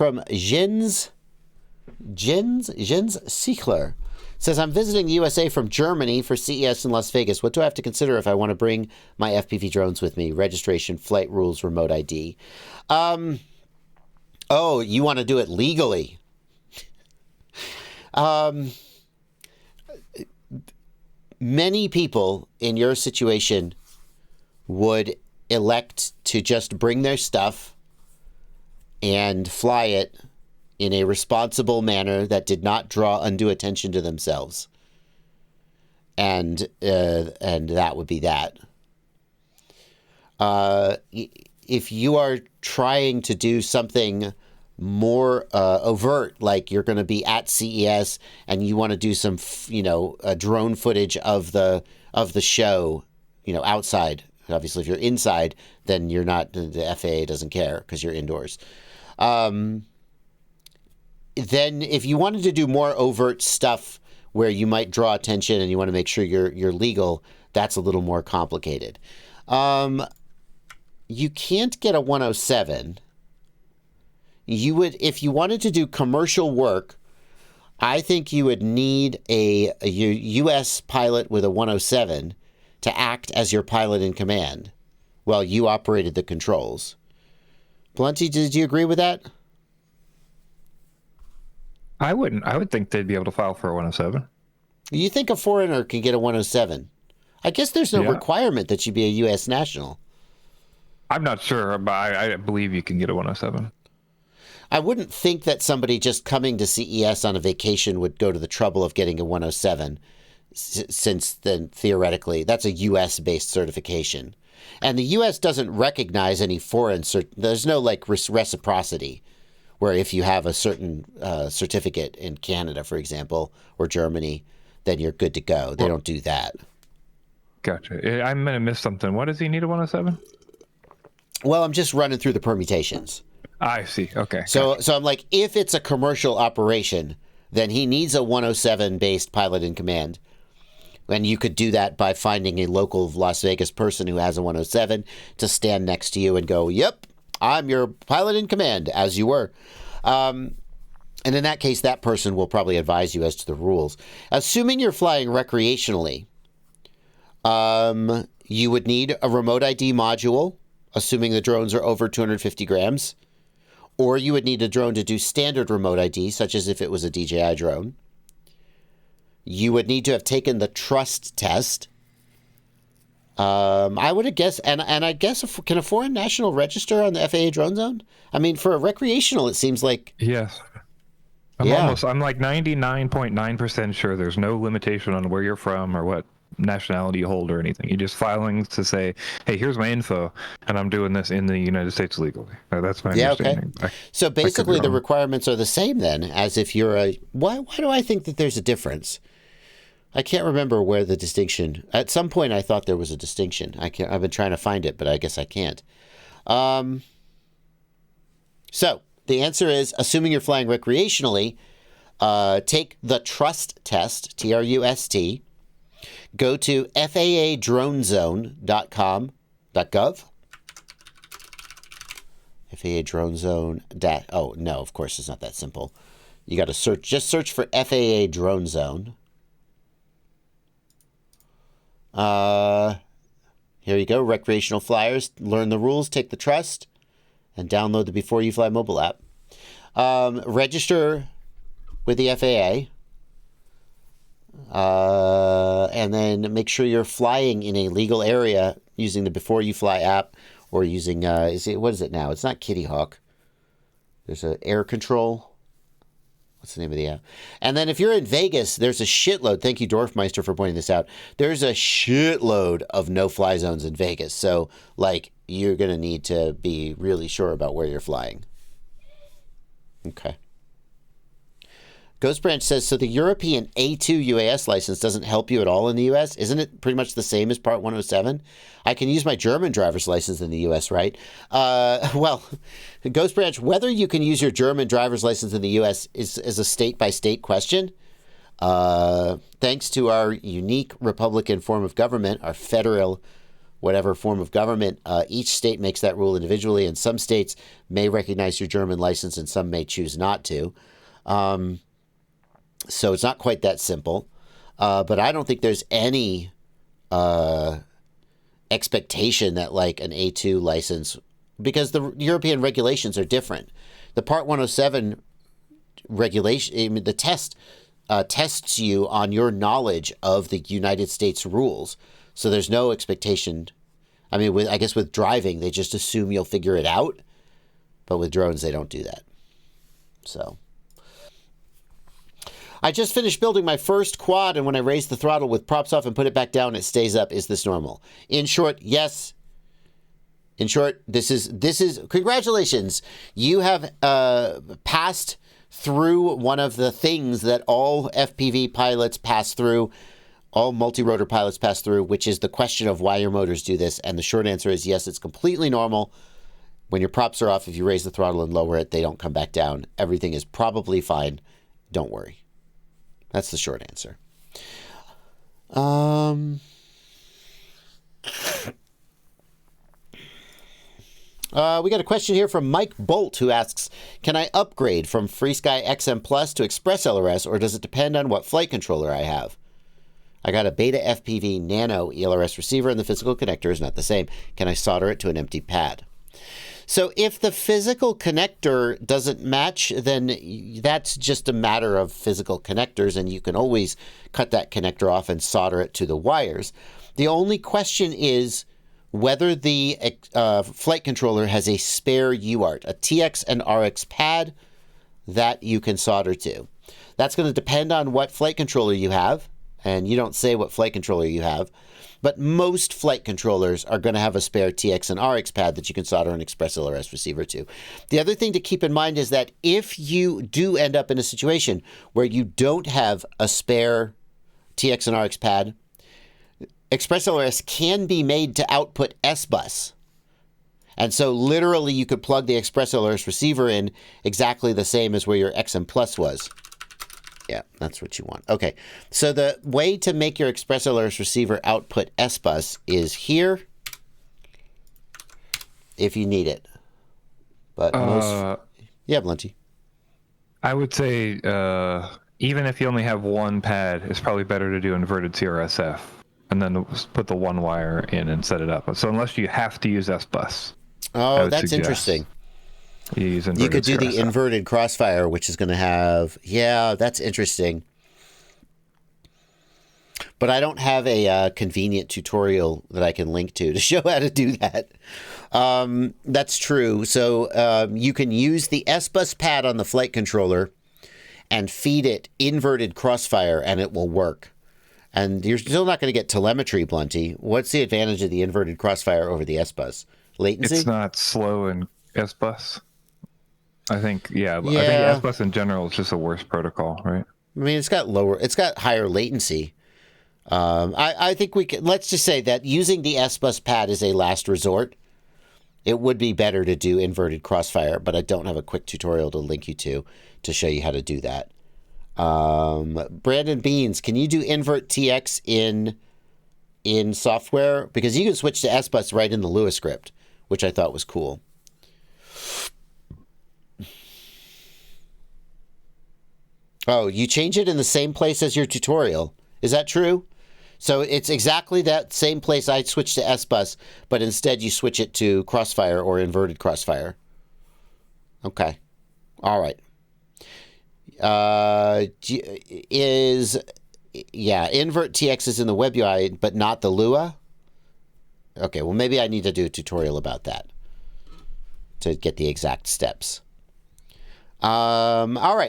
from Jens Sichler. Says, I'm visiting the USA from Germany for CES in Las Vegas. What do I have to consider if I want to bring my FPV drones with me? Registration, flight rules, remote ID. You want to do it legally. Many people in your situation would elect to just bring their stuff and fly it in a responsible manner that did not draw undue attention to themselves. And that would be that. If you are trying to do something more overt, like you're going to be at CES and you want to do some, drone footage of the show, outside. Obviously, if you're inside, then you're not. The FAA doesn't care because you're indoors. Then if you wanted to do more overt stuff where you might draw attention and you want to make sure you're legal, that's a little more complicated. You can't get a 107. You would, if you wanted to do commercial work, I think you would need a U.S. pilot with a 107 to act as your pilot in command while you operated the controls. Blunty, did you agree with that? I wouldn't. I would think they'd be able to file for a 107. You think a foreigner can get a 107? I guess there's no requirement that you be a U.S. national. I'm not sure, but I believe you can get a 107. I wouldn't think that somebody just coming to CES on a vacation would go to the trouble of getting a 107, since then theoretically that's a U.S.-based certification. And the U.S. doesn't recognize any foreign there's no reciprocity, where if you have a certain certificate in Canada, for example, or Germany, then you're good to go. They don't do that. Gotcha. I'm going to miss something. What does he need a 107? Well, I'm just running through the permutations. I see. Okay. So I'm like, if it's a commercial operation, then he needs a 107-based pilot in command. And you could do that by finding a local Las Vegas person who has a 107 to stand next to you and go, yep, I'm your pilot in command, as you were. And in that case, that person will probably advise you as to the rules. Assuming you're flying recreationally, you would need a remote ID module, assuming the drones are over 250 grams. Or you would need a drone to do standard remote ID, such as if it was a DJI drone. You would need to have taken the trust test. I would guess, and I guess, can a foreign national register on the FAA drone zone? I mean, for a recreational, it seems like... Yes. I'm like 99.9% sure there's no limitation on where you're from or what nationality you hold or anything. You're just filing to say, hey, here's my info, and I'm doing this in the United States legally. That's my understanding. Okay. So basically the requirements are the same then, as if you're a... Why do I think that there's a difference? I can't remember where the distinction... At some point I thought there was a distinction. I've been trying to find it, but I guess I can't. So the answer is, assuming you're flying recreationally, take the trust test, TRUST, go to FAAdronezone.com.gov. FAA drone zone. Oh, no, of course it's not that simple. You got to search, just search for FAA drone zone. Here you go. Recreational flyers. Learn the rules, take the trust, and download the Before You Fly mobile app. Register with the FAA. And then make sure you're flying in a legal area using the Before You Fly app, or using, what is it now? It's not Kitty Hawk. There's an air control. What's the name of the app? And then if you're in Vegas, there's a shitload. Thank you, Dorfmeister, for pointing this out. There's a shitload of no-fly zones in Vegas. So, you're going to need to be really sure about where you're flying. Okay. Ghost Branch says, so the European A2 UAS license doesn't help you at all in the U.S.? Isn't it pretty much the same as Part 107? I can use my German driver's license in the U.S., right? Well, Ghost Branch, whether you can use your German driver's license in the U.S. is a state-by-state question. Thanks to our unique Republican form of government, our federal whatever form of government. Each state makes that rule individually, and some states may recognize your German license and some may choose not to. So it's not quite that simple. But I don't think there's any expectation that like an A2 license, because the European regulations are different. The Part 107 regulation, I mean, the test tests you on your knowledge of the United States rules. So there's no expectation. I mean, I guess with driving, they just assume you'll figure it out. But with drones, they don't do that. So I just finished building my first quad, and when I raise the throttle with props off and put it back down, it stays up. Is this normal? In short, yes. In short, this is congratulations. You have passed through one of the things that all FPV pilots pass through, all multi-rotor pilots pass through, which is the question of why your motors do this. And the short answer is yes, it's completely normal. When your props are off, if you raise the throttle and lower it, they don't come back down. Everything is probably fine. Don't worry. That's the short answer. We got a question here from Mike Bolt, who asks, can I upgrade from FreeSky XM Plus to Express LRS, or does it depend on what flight controller I have? I got a Beta FPV Nano ELRS receiver, and the physical connector is not the same. Can I solder it to an empty pad? So if the physical connector doesn't match, then that's just a matter of physical connectors, and you can always cut that connector off and solder it to the wires. The only question is whether the flight controller has a spare UART, a TX and RX pad that you can solder to. That's going to depend on what flight controller you have, and you don't say what flight controller you have. But most flight controllers are going to have a spare TX and RX pad that you can solder an Express LRS receiver to. The other thing to keep in mind is that if you do end up in a situation where you don't have a spare TX and RX pad, Express LRS can be made to output S-Bus. And so literally you could plug the Express LRS receiver in exactly the same as where your XM Plus was. Yeah, that's what you want. Okay, so the way to make your Express LRS receiver output S-Bus is here, if you need it. But most... Yeah, Blunty. I would say even if you only have one pad, it's probably better to do inverted CRSF and then put the one wire in and set it up. So unless you have to use S-Bus. Oh, that's interesting. You could do the inverted crossfire, which is going to have... Yeah, that's interesting. But I don't have a convenient tutorial that I can link to show how to do that. That's true. So you can use the S-Bus pad on the flight controller and feed it inverted crossfire, and it will work. And you're still not going to get telemetry, Blunty. What's the advantage of the inverted crossfire over the S-Bus? Latency? It's not slow in S-Bus. I think I think S-Bus in general is just a worse protocol, right? I mean, it's got higher latency. I think let's just say that using the S-Bus pad is a last resort. It would be better to do inverted crossfire, but I don't have a quick tutorial to link you to show you how to do that. Brandon Beans, can you do invert TX in software? Because you can switch to S-Bus right in the Lua script, which I thought was cool. Oh, you change it in the same place as your tutorial. Is that true? So it's exactly that same place I switched to S-Bus, but instead you switch it to Crossfire or inverted Crossfire. Okay. All right. Invert TX is in the web UI, but not the Lua? Okay, well, maybe I need to do a tutorial about that to get the exact steps. All right.